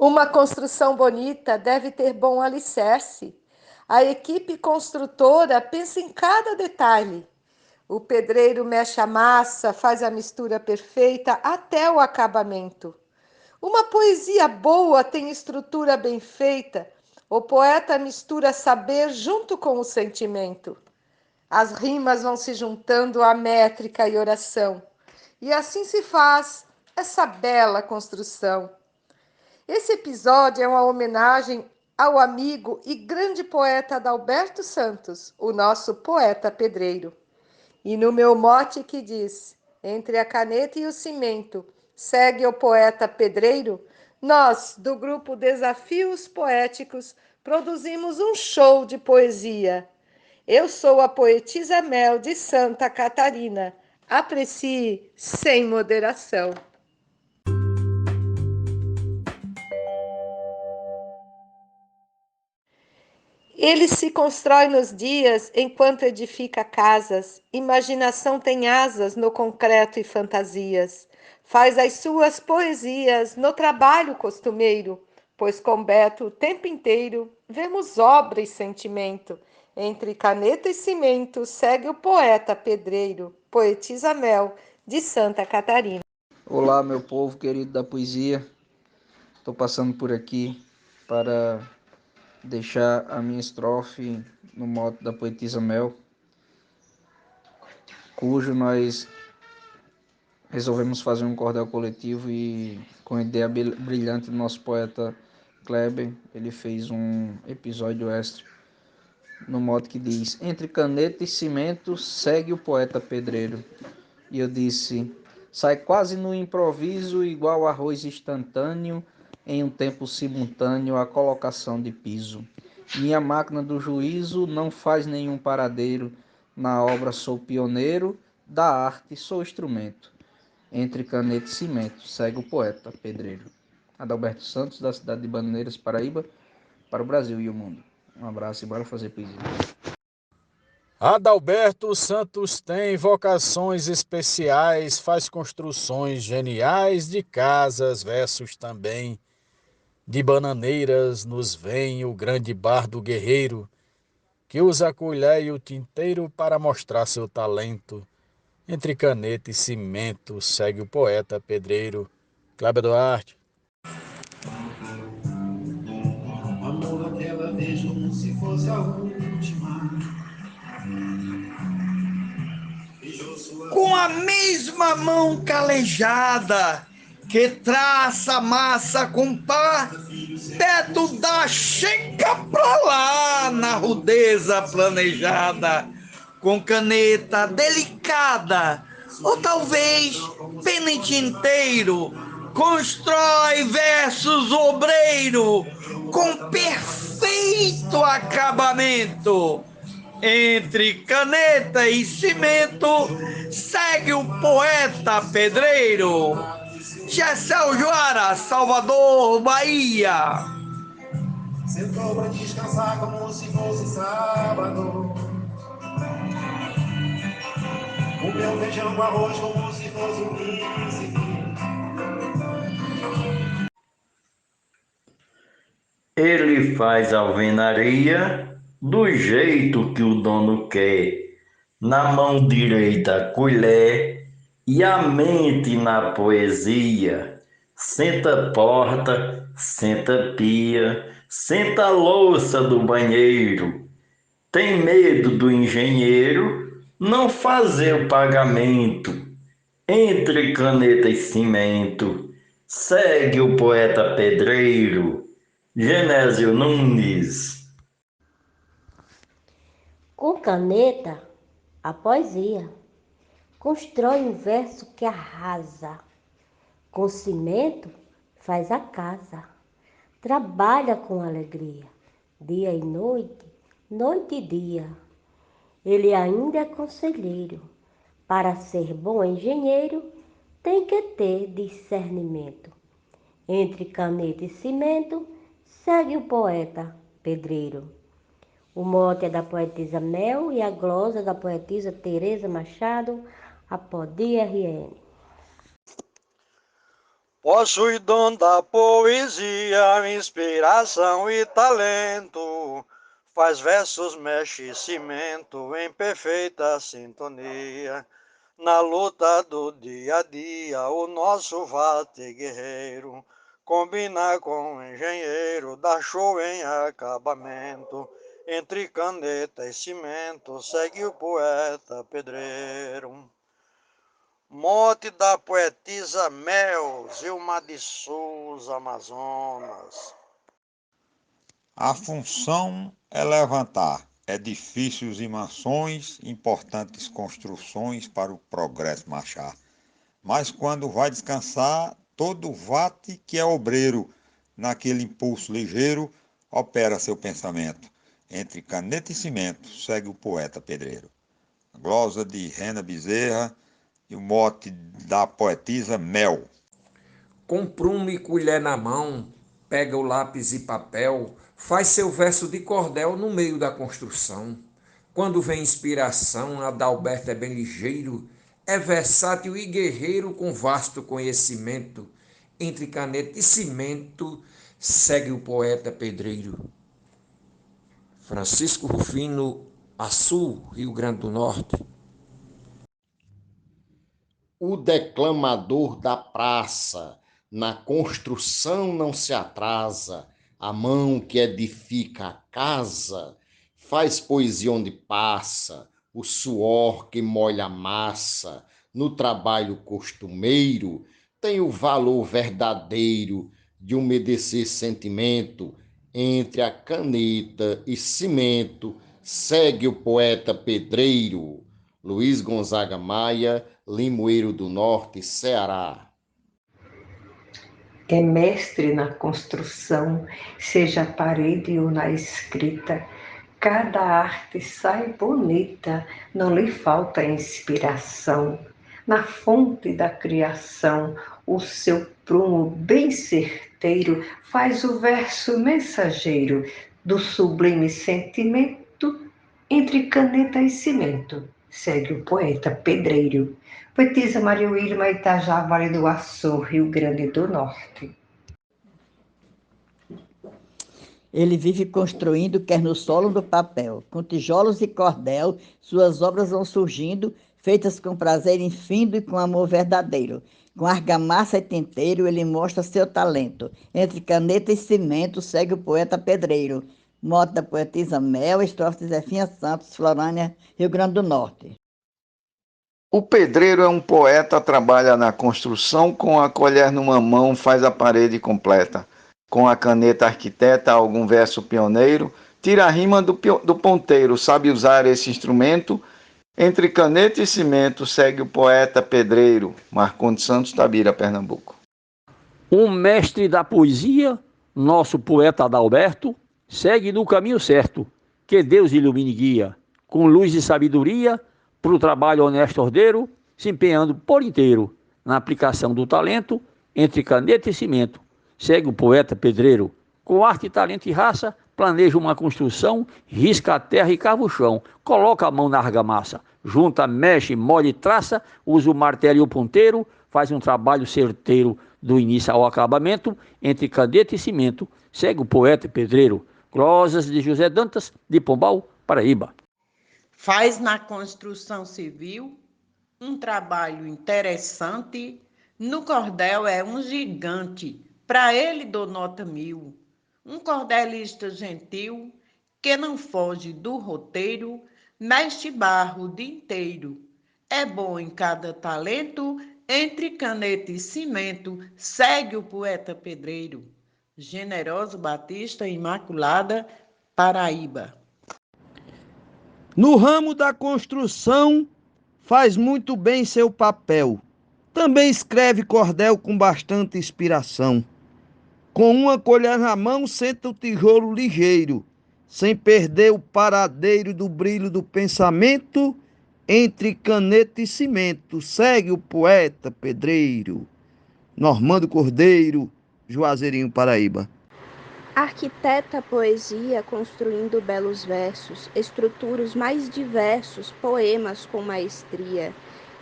Uma construção bonita deve ter bom alicerce. A equipe construtora pensa em cada detalhe. O pedreiro mexe a massa, faz a mistura perfeita até o acabamento. Uma poesia boa tem estrutura bem feita. O poeta mistura saber junto com o sentimento. As rimas vão se juntando à métrica e oração. E assim se faz essa bela construção. Esse episódio é uma homenagem ao amigo e grande poeta Adalberto Santos, o nosso poeta pedreiro. E no meu mote que diz: entre a caneta e o cimento, segue o poeta pedreiro, nós, do grupo Desafios Poéticos, produzimos um show de poesia. Eu sou a poetisa Mel de Santa Catarina. Aprecie sem moderação. Ele se constrói nos dias enquanto edifica casas, imaginação tem asas no concreto e fantasias, faz as suas poesias no trabalho costumeiro, pois com Beto o tempo inteiro vemos obra e sentimento. Entre caneta e cimento segue o poeta pedreiro, poetisa Mel, de Santa Catarina. Olá, meu povo querido da poesia. Estou passando por aqui para deixar a minha estrofe no mote da poetisa Mel, cujo nós resolvemos fazer um cordel coletivo e com a ideia brilhante do nosso poeta Kleber, ele fez um episódio extra no mote que diz: entre caneta e cimento segue o poeta pedreiro. E eu disse: sai quase no improviso, igual arroz instantâneo, em um tempo simultâneo a colocação de piso. Minha máquina do juízo não faz nenhum paradeiro, na obra sou pioneiro, da arte sou instrumento. Entre caneta e cimento, segue o poeta pedreiro. Adalberto Santos, da cidade de Bananeiras, Paraíba, para o Brasil e o mundo. Um abraço e bora fazer poesia. Adalberto Santos tem vocações especiais, faz construções geniais de casas, versos também. De Bananeiras nos vem o grande bardo guerreiro, que usa a colher e o tinteiro para mostrar seu talento. Entre caneta e cimento segue o poeta pedreiro. Cláudio Duarte. Amor, aquela vez como se fosse a última. Com a mesma mão calejada que traça a massa com pá, Beto da chega pra lá na rudeza planejada, com caneta delicada, ou talvez pena e tinteiro, constrói versos obreiro com perfeito acabamento. Entre caneta e cimento, segue o poeta pedreiro. Gessel Joara, Salvador, Bahia. Sentou pra descansar como se fosse sábado. Comeu feijão com arroz como se fosse um príncipe. Ele faz alvenaria do jeito que o dono quer, na mão direita a colher e a mente na poesia. Senta porta, senta pia, senta louça do banheiro. Tem medo do engenheiro não fazer o pagamento. Entre caneta e cimento, segue o poeta pedreiro. Genésio Nunes. Com caneta, a poesia constrói um verso que arrasa. Com cimento, faz a casa. Trabalha com alegria, dia e noite, noite e dia. Ele ainda é conselheiro. Para ser bom engenheiro, tem que ter discernimento. Entre caneta e cimento, segue o poeta pedreiro. O mote é da poetisa Mel e a glosa da poetisa Tereza Machado, a Podi RN. Possui dom da poesia, inspiração e talento. Faz versos, mexe cimento em perfeita sintonia. Na luta do dia a dia, o nosso vate guerreiro combina com o engenheiro, dá show em acabamento. Entre caneta e cimento, segue o poeta pedreiro. Mote da poetisa Mel, Zilma de Souza, Amazonas. A função é levantar edifícios e mansões, importantes construções para o progresso marchar. Mas quando vai descansar, todo vate que é obreiro, naquele impulso ligeiro, opera seu pensamento. Entre caneta e cimento, segue o poeta pedreiro. A glosa de Rena Bezerra e o mote da poetisa Mel. Com prumo e colher na mão, pega o lápis e papel, faz seu verso de cordel no meio da construção. Quando vem inspiração, Adalberto é bem ligeiro, é versátil e guerreiro com vasto conhecimento. Entre caneta e cimento, segue o poeta pedreiro. Francisco Rufino, Açu, Rio Grande do Norte. O declamador da praça, na construção não se atrasa, a mão que edifica a casa, faz poesia onde passa, o suor que molha a massa, no trabalho costumeiro, tem o valor verdadeiro de umedecer sentimento, entre a caneta e cimento, segue o poeta pedreiro. Luiz Gonzaga Maia, Limoeiro do Norte, Ceará. É mestre na construção, seja a parede ou na escrita. Cada arte sai bonita, não lhe falta inspiração. Na fonte da criação, o seu prumo bem certeiro faz o verso mensageiro do sublime sentimento entre caneta e cimento. Segue o poeta pedreiro. Poetisa Maria Wilma, Itajá, Vale do Açu, Rio Grande do Norte. Ele vive construindo, quer no solo do papel. Com tijolos e cordel, suas obras vão surgindo, feitas com prazer infindo e com amor verdadeiro. Com argamassa e tinteiro, ele mostra seu talento. Entre caneta e cimento, segue o poeta pedreiro. Mote da poetisa Mel, estrofe de Zefinha Santos, Florânia, Rio Grande do Norte. O pedreiro é um poeta, trabalha na construção, com a colher numa mão faz a parede completa. Com a caneta arquiteta algum verso pioneiro, tira a rima do ponteiro, sabe usar esse instrumento. Entre caneta e cimento segue o poeta pedreiro. Marcondes Santos, Tabira, Pernambuco. Um mestre da poesia, nosso poeta Adalberto, segue no caminho certo, que Deus ilumine e guia, com luz e sabedoria, para o trabalho honesto e ordeiro, se empenhando por inteiro na aplicação do talento, entre caneta e cimento. Segue o poeta pedreiro, com arte, talento e raça, planeja uma construção, risca a terra e cava o chão, coloca a mão na argamassa, junta, mexe, molha e traça, usa o martelo e o ponteiro, faz um trabalho certeiro do início ao acabamento, entre caneta e cimento. Segue o poeta pedreiro. Glosas de José Dantas, de Pombal, Paraíba. Faz na construção civil um trabalho interessante, no cordel é um gigante, para ele dou nota 1000. Um cordelista gentil, que não foge do roteiro, mexe barro o dia inteiro. É bom em cada talento, entre caneta e cimento, segue o poeta pedreiro. Generoso Batista, Imaculada, Paraíba. No ramo da construção, faz muito bem seu papel. Também escreve cordel com bastante inspiração. Com uma colher na mão, senta o tijolo ligeiro, sem perder o paradeiro do brilho do pensamento, entre caneta e cimento, segue o poeta pedreiro. Normando Cordeiro, Juazeirinho, Paraíba. Arquiteta a poesia construindo belos versos, estrutura os mais diversos poemas com maestria.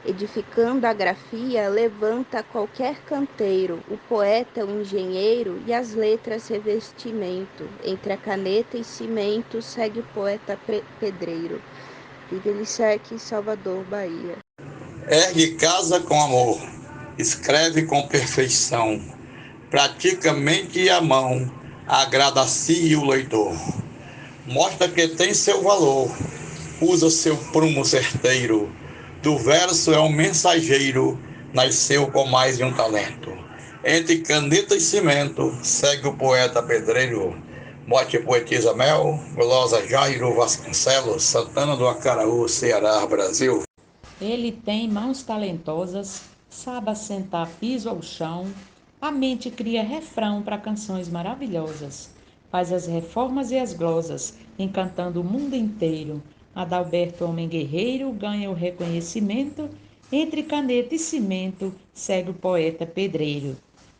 Edificando a grafia, levanta qualquer canteiro, o poeta o engenheiro e as letras revestimento. Entre a caneta e cimento, segue o poeta pedreiro. Vive Lissec, Salvador, Bahia. Ergue casa com amor, escreve com perfeição, praticamente a mão, agrada a si e o leitor. Mostra que tem seu valor, usa seu prumo certeiro, do verso é um mensageiro, nasceu com mais de um talento. Entre caneta e cimento, segue o poeta pedreiro. Mote poetisa Mel, glosa Jairo Vasconcelos, Santana do Acaraú, Ceará, Brasil. Ele tem mãos talentosas, sabe assentar piso ao chão, a mente cria refrão para canções maravilhosas. Faz as reformas e as glosas, encantando o mundo inteiro. Adalberto, homem guerreiro, ganha o reconhecimento, entre caneta e cimento, segue o poeta pedreiro.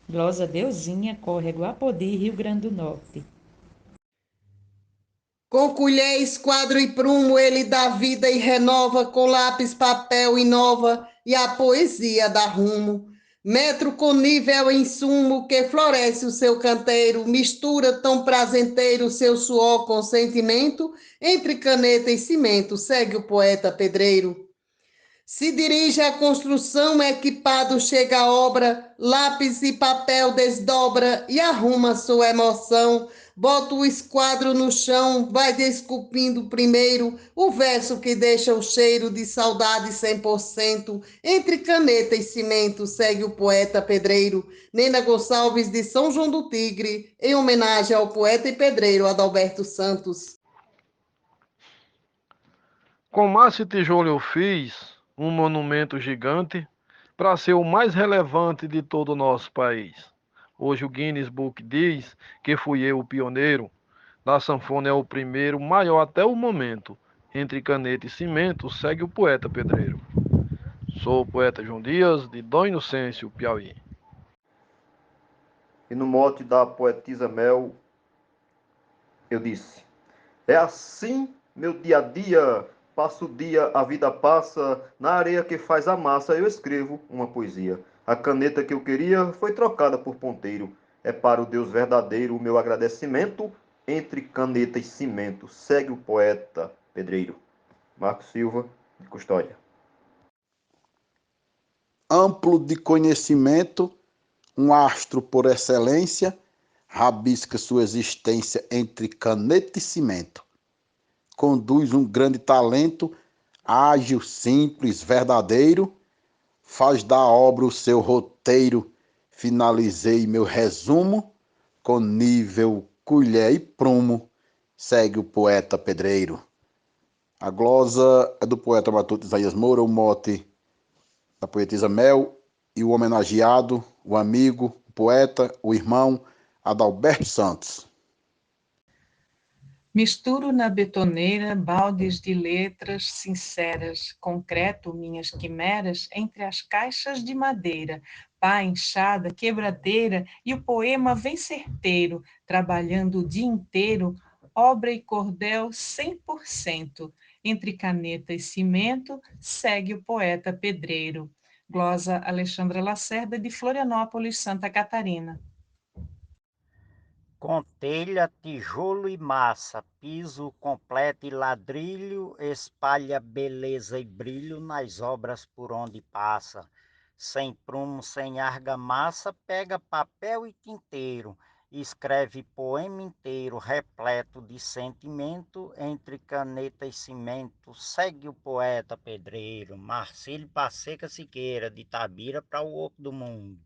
Glosa Deusinha, Córrego Apodi, Rio Grande do Norte. Com colher, esquadro e prumo, ele dá vida e renova, com lápis, papel inova, e a poesia dá rumo. Metro com nível insumo, que floresce o seu canteiro, mistura tão prazenteiro seu suor com sentimento, entre caneta e cimento, segue o poeta pedreiro. Se dirige à construção, equipado chega à obra, lápis e papel desdobra e arruma sua emoção, bota o esquadro no chão, vai desculpindo primeiro o verso que deixa o cheiro de saudade 100%, entre caneta e cimento, segue o poeta pedreiro, Nena Gonçalves de São João do Tigre, em homenagem ao poeta e pedreiro Adalberto Santos. Com massa e tijolo eu fiz um monumento gigante para ser o mais relevante de todo o nosso país. Hoje o Guinness Book diz que fui eu o pioneiro. Da sanfona é o primeiro, maior até o momento. Entre caneta e cimento, segue o poeta pedreiro. Sou o poeta João Dias, de Dom Inocêncio, Piauí. E no mote da poetisa Mel, eu disse: é assim meu dia a dia, passo o dia, a vida passa, na areia que faz a massa eu escrevo uma poesia. A caneta que eu queria foi trocada por ponteiro. É para o Deus verdadeiro o meu agradecimento, entre caneta e cimento, segue o poeta pedreiro. Marcos Silva, de Custódia. Amplo de conhecimento, um astro por excelência, rabisca sua existência entre caneta e cimento. Conduz um grande talento, ágil, simples, verdadeiro, faz da obra o seu roteiro. Finalizei meu resumo, com nível, colher e prumo, segue o poeta pedreiro. A glosa é do poeta matuto Isaías Moura, o mote da poetisa Mel, e o homenageado, o amigo, o poeta, o irmão, Adalberto Santos. Misturo na betoneira baldes de letras sinceras, concreto minhas quimeras entre as caixas de madeira, pá, enxada, quebradeira, e o poema vem certeiro, trabalhando o dia inteiro, obra e cordel 100%. Entre caneta e cimento, segue o poeta pedreiro. Glosa Alexandra Lacerda, de Florianópolis, Santa Catarina. Com telha, tijolo e massa, piso completo e ladrilho, espalha beleza e brilho nas obras por onde passa. Sem prumo, sem argamassa, pega papel e tinteiro, escreve poema inteiro, repleto de sentimento, entre caneta e cimento, segue o poeta pedreiro, Marcílio Passeca Siqueira, de Itabira para o outro do mundo.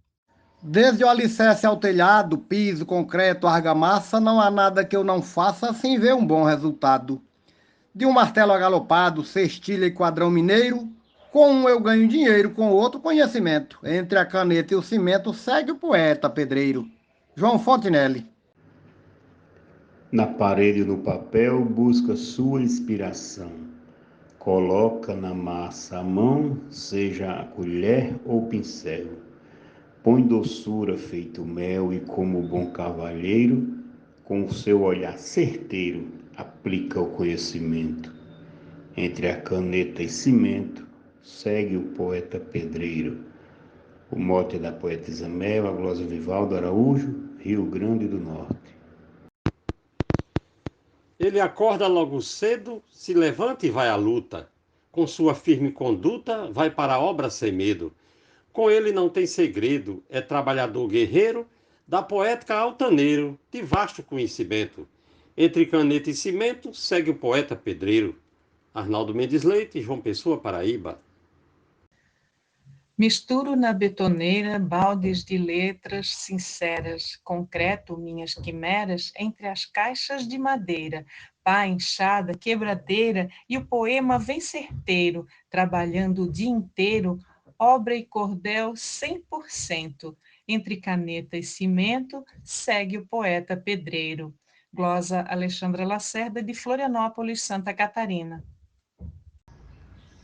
Desde o alicerce ao telhado, piso, concreto, argamassa, não há nada que eu não faça sem ver um bom resultado. De um martelo agalopado, cestilha e quadrão mineiro, com um eu ganho dinheiro, com o outro conhecimento. Entre a caneta e o cimento, segue o poeta pedreiro. João Fontenelle. Na parede e no papel, busca sua inspiração. Coloca na massa a mão, seja a colher ou pincel. Põe doçura feito mel e como bom cavalheiro, com o seu olhar certeiro, aplica o conhecimento. Entre a caneta e cimento, segue o poeta pedreiro. O mote é da poetisa Mel, a glosa Vivaldo Araújo, Rio Grande do Norte. Ele acorda logo cedo, se levanta e vai à luta. Com sua firme conduta, vai para a obra sem medo. Com ele não tem segredo, é trabalhador guerreiro, da poética altaneiro, de vasto conhecimento. Entre caneta e cimento, segue o poeta pedreiro. Arnaldo Mendes Leite, João Pessoa, Paraíba. Misturo na betoneira baldes de letras sinceras, concreto minhas quimeras entre as caixas de madeira, pá, enxada, quebradeira, e o poema vem certeiro, trabalhando o dia inteiro, obra e cordel 100%. Entre caneta e cimento, segue o poeta pedreiro. Glosa Alexandra Lacerda, de Florianópolis, Santa Catarina.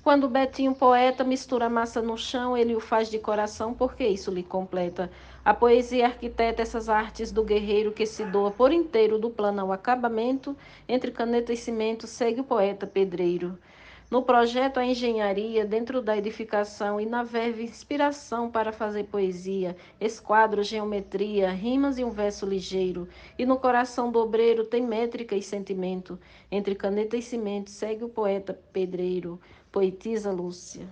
Quando Betinho poeta mistura massa no chão, ele o faz de coração, porque isso lhe completa. A poesia arquiteta essas artes do guerreiro que se doa por inteiro do plano ao acabamento, entre caneta e cimento segue o poeta pedreiro. No projeto a engenharia, dentro da edificação e na verve inspiração para fazer poesia, esquadro, geometria, rimas e um verso ligeiro. E no coração do obreiro tem métrica e sentimento, entre caneta e cimento segue o poeta pedreiro. Poetisa Lúcia.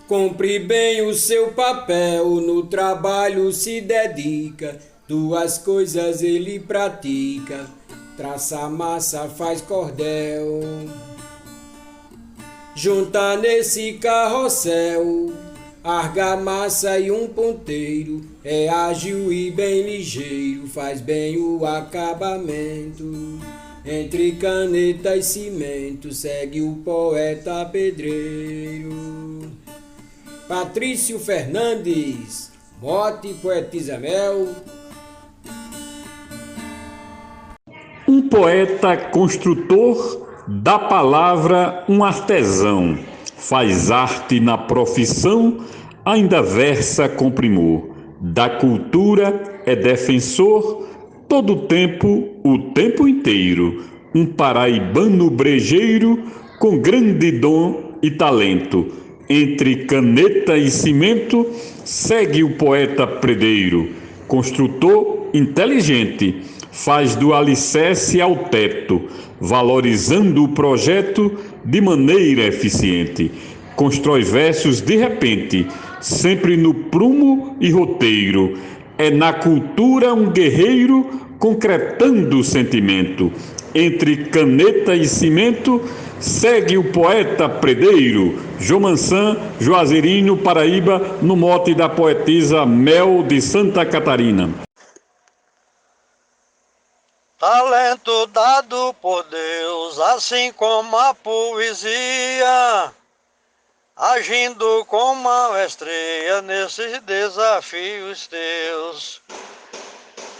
Cumpre bem o seu papel, no trabalho se dedica, duas coisas ele pratica, traça massa, faz cordel. Junta nesse carrossel argamassa e um ponteiro, é ágil e bem ligeiro, faz bem o acabamento. Entre caneta e cimento segue o poeta pedreiro. Patrício Fernandes, mote poetisa Mel. Um poeta construtor da palavra, um artesão, faz arte na profissão, ainda versa com primor. Da cultura é defensor, todo o tempo inteiro. Um paraibano brejeiro, com grande dom e talento. Entre caneta e cimento, segue o poeta predeiro. Construtor inteligente, faz do alicerce ao teto, valorizando o projeto de maneira eficiente. Constrói versos de repente, sempre no prumo e roteiro. É na cultura um guerreiro, concretando o sentimento. Entre caneta e cimento, segue o poeta predeiro. Jomansan, Juazeirinho, Paraíba, no mote da poetisa Mel de Santa Catarina. Talento dado por Deus, assim como a poesia, agindo com maestria nesses desafios teus.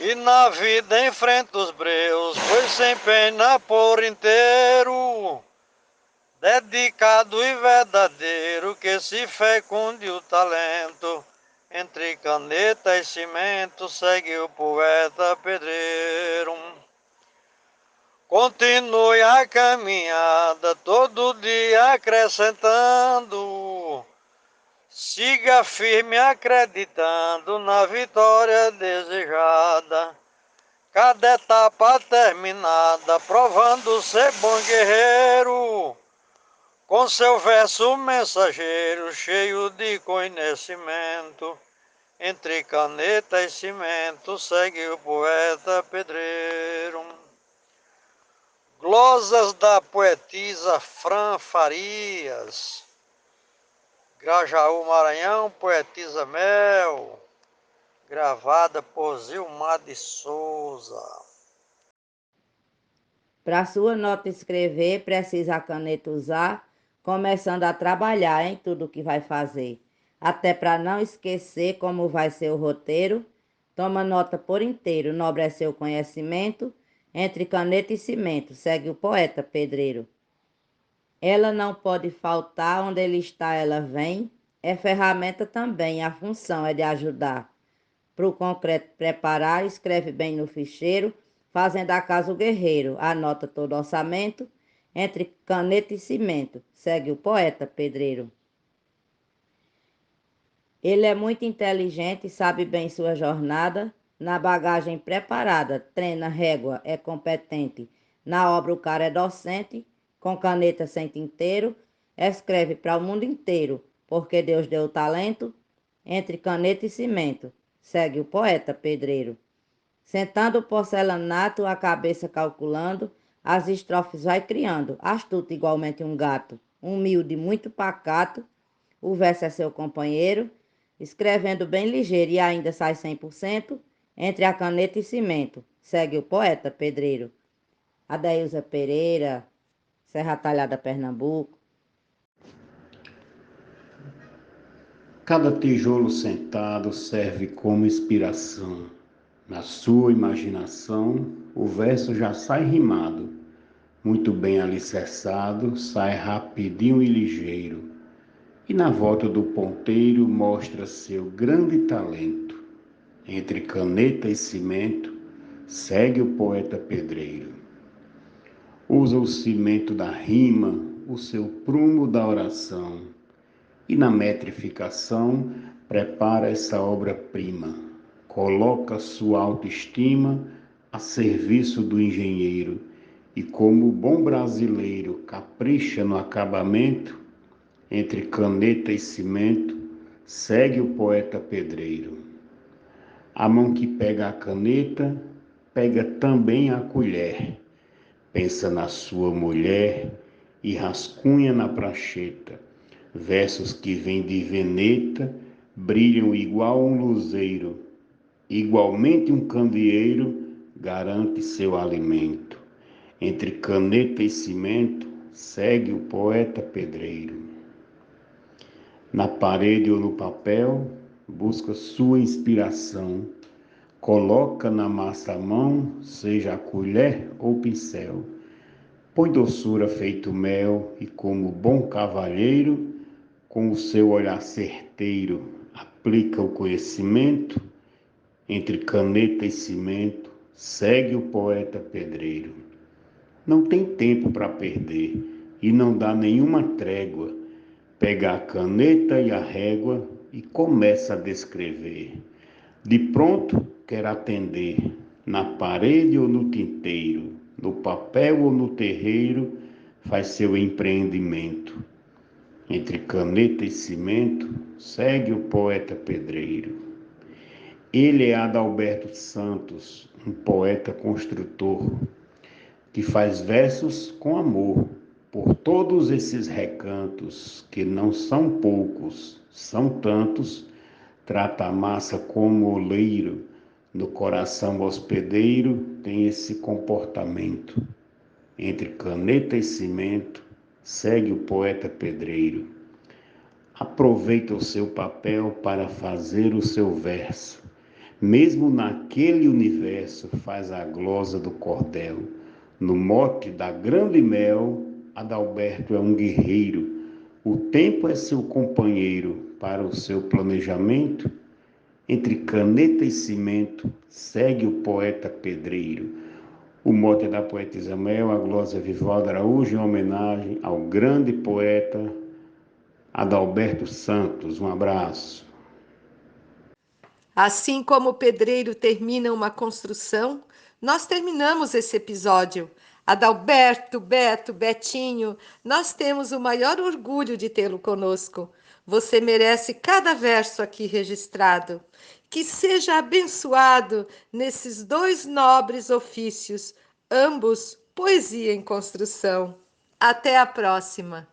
E na vida enfrenta os breus, pois se empenha por inteiro, dedicado e verdadeiro, que se fecunde o talento. Entre caneta e cimento segue o poeta pedreiro. Continue a caminhada, todo dia acrescentando. Siga firme acreditando na vitória desejada. Cada etapa terminada, provando ser bom guerreiro. Com seu verso mensageiro, cheio de conhecimento. Entre caneta e cimento, segue o poeta pedreiro. Glosas da poetisa Fran Farias. Grajaú, Maranhão, poetisa Mel. Gravada por Zilmar de Souza. Para sua nota escrever, precisa a caneta usar, começando a trabalhar em tudo que vai fazer. Até para não esquecer como vai ser o roteiro, toma nota por inteiro, nobre é seu conhecimento. Entre caneta e cimento, segue o poeta pedreiro. Ela não pode faltar, onde ele está ela vem, é ferramenta também, a função é de ajudar. Para o concreto preparar, escreve bem no ficheiro, fazendo a casa o guerreiro, anota todo orçamento, entre caneta e cimento, segue o poeta pedreiro. Ele é muito inteligente, sabe bem sua jornada, na bagagem preparada, treina régua, é competente, na obra o cara é docente, com caneta sem tinteiro, escreve para o mundo inteiro, porque Deus deu o talento, entre caneta e cimento, segue o poeta pedreiro. Sentando o porcelanato, a cabeça calculando, as estrofes vai criando, astuto igualmente um gato, humilde, muito pacato, o verso é seu companheiro, escrevendo bem ligeiro e ainda sai 100%, entre a caneta e cimento, segue o poeta pedreiro. Adailza Pereira, Serra Talhada, Pernambuco. Cada tijolo sentado serve como inspiração. Na sua imaginação, o verso já sai rimado. Muito bem alicerçado, sai rapidinho e ligeiro. E na volta do ponteiro mostra seu grande talento. Entre caneta e cimento, segue o poeta pedreiro. Usa o cimento da rima, o seu prumo da oração. E na metrificação, prepara essa obra-prima. Coloca sua autoestima a serviço do engenheiro. E como bom brasileiro, capricha no acabamento, entre caneta e cimento, segue o poeta pedreiro. A mão que pega a caneta, pega também a colher. Pensa na sua mulher e rascunha na prancheta. Versos que vêm de veneta, brilham igual um luzeiro. Igualmente um candeeiro garante seu alimento. Entre caneta e cimento, segue o poeta pedreiro. Na parede ou no papel, busca sua inspiração. Coloca na massa a mão, seja a colher ou pincel. Põe doçura feito mel e como bom cavalheiro, com o seu olhar certeiro, aplica o conhecimento. Entre caneta e cimento, segue o poeta pedreiro. Não tem tempo para perder e não dá nenhuma trégua. Pega a caneta e a régua e começa a descrever. De pronto, quer atender, na parede ou no tinteiro, no papel ou no terreiro, faz seu empreendimento. Entre caneta e cimento, segue o poeta pedreiro. Ele é Adalberto Santos, um poeta construtor, que faz versos com amor por todos esses recantos, que não são poucos, são tantos. Trata a massa como oleiro, no coração hospedeiro tem esse comportamento. Entre caneta e cimento, segue o poeta pedreiro. Aproveita o seu papel para fazer o seu verso. Mesmo naquele universo faz a glosa do cordel. No mote da grande mel, Adalberto é um guerreiro. O tempo é seu companheiro para o seu planejamento. Entre caneta e cimento, segue o poeta pedreiro. O mote é da poetisa Mel, a glosa Vivaldo Araújo, em homenagem ao grande poeta Adalberto Santos. Um abraço. Assim como o pedreiro termina uma construção, nós terminamos esse episódio. Adalberto, Beto, Betinho, nós temos o maior orgulho de tê-lo conosco. Você merece cada verso aqui registrado. Que seja abençoado nesses dois nobres ofícios, ambos poesia em construção. Até a próxima!